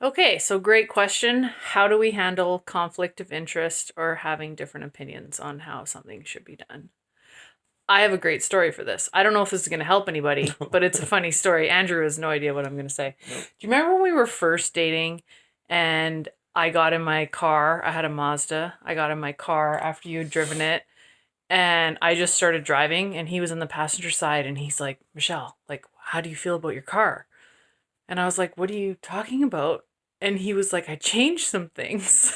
Okay, so great question. How do we handle conflict of interest or having different opinions on how something should be done? I have a great story for this. I don't know if this is going to help anybody, but it's a funny story. Andrew has no idea what I'm going to say. Nope. Do you remember when we were first dating and I got in my car? I had a Mazda. I got in my car after you had driven it and I just started driving and he was on the passenger side and he's like, Michelle, like, how do you feel about your car? And I was like, what are you talking about? And he was like, I changed some things.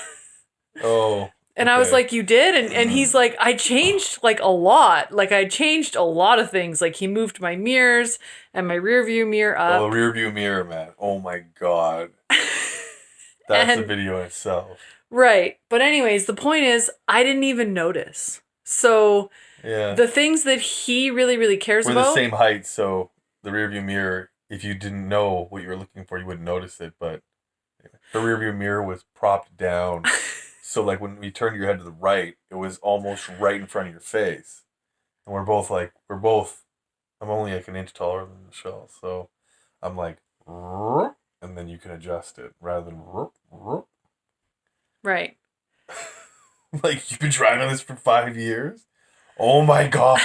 Oh. And I was like, you did? And he's like, I changed like a lot. Like I changed a lot of things. Like he moved my mirrors and my rear view mirror up. Oh, the rear view mirror, man. Oh my God. That's a video in itself. Right. But anyways, the point is I didn't even notice. So the things that he really, really cares about. We're the same height, so the rear view mirror, if you didn't know what you were looking for, you wouldn't notice it. But the rear view mirror was propped down. So, like, when you turned your head to the right, it was almost right in front of your face. And I'm only like an inch taller than Michelle. So, I'm like, and then you can adjust it rather than, right. Like, you've been driving this for 5 years? Oh my God.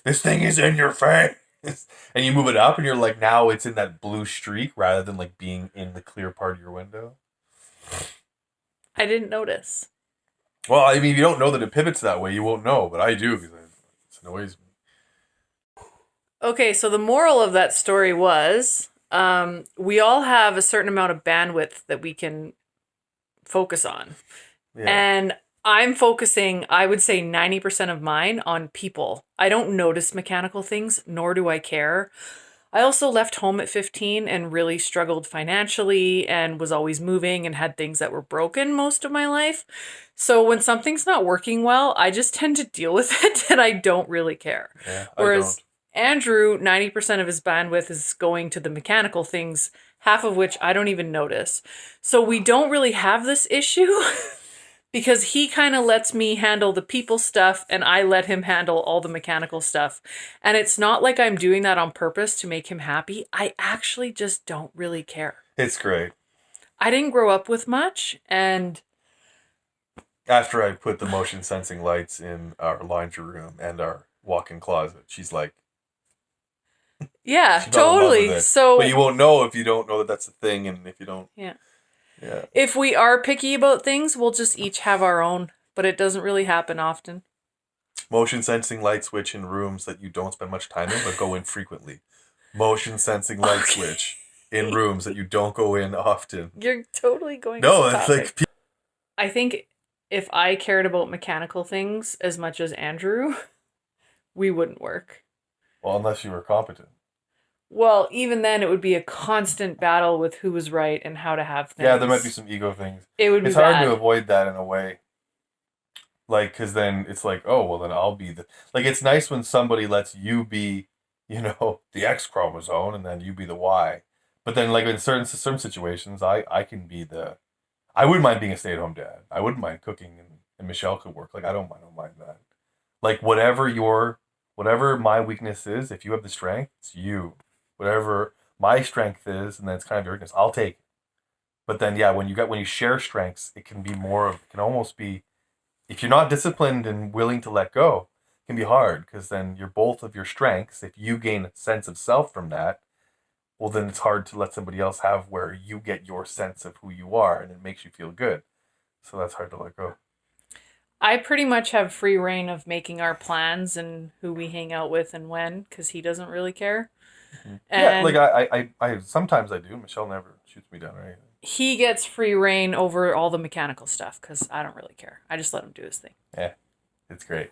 This thing is in your face. And you move it up and you're like, now it's in that blue streak rather than like being in the clear part of your window. I didn't notice. Well, I mean, if you don't know that it pivots that way, you won't know, but I do because it annoys me. Okay, so the moral of that story was we all have a certain amount of bandwidth that we can focus on. Yeah. And I'm focusing, I would say 90% of mine on people. I don't notice mechanical things, nor do I care. I also left home at 15 and really struggled financially and was always moving and had things that were broken most of my life. So when something's not working well, I just tend to deal with it and I don't really care. Yeah, Whereas Andrew, 90% of his bandwidth is going to the mechanical things, half of which I don't even notice. So we don't really have this issue. Because he kind of lets me handle the people stuff and I let him handle all the mechanical stuff. And it's not like I'm doing that on purpose to make him happy. I actually just don't really care. It's great. I didn't grow up with much, and after I put the motion sensing lights in our laundry room and our walk-in closet, she's like, yeah, totally. So, but you won't know if you don't know that that's a thing, and if you don't. Yeah. Yeah. If we are picky about things, we'll just each have our own, but it doesn't really happen often. Motion sensing light switch in rooms that you don't spend much time in but go in frequently. Motion sensing light switch in rooms that you don't go in often. You're totally going. No, it's like. I think if I cared about mechanical things as much as Andrew, we wouldn't work. Well, unless you were competent. Well, even then, it would be a constant battle with who was right and how to have things. Yeah, there might be some ego things. It would be It's hard to avoid that in a way. Like, because then it's like, oh, well, then I'll be the... Like, it's nice when somebody lets you be, the X chromosome, and then you be the Y. But then, like, in certain situations, I can be the... I wouldn't mind being a stay-at-home dad. I wouldn't mind cooking, and Michelle could work. Like, I don't mind that. Like, whatever my weakness is, if you have the strength, it's you. Whatever my strength is, and then it's kind of your weakness, I'll take it. But then, yeah, when you share strengths, it can almost be, if you're not disciplined and willing to let go, it can be hard, because then you're both of your strengths. If you gain a sense of self from that, well, then it's hard to let somebody else have where you get your sense of who you are, and it makes you feel good. So that's hard to let go. I pretty much have free reign of making our plans and who we hang out with and when, because he doesn't really care. Mm-hmm. Yeah, like I sometimes I do. Michelle never shoots me down or anything. He gets free reign over all the mechanical stuff because I don't really care. I just let him do his thing. Yeah, it's great.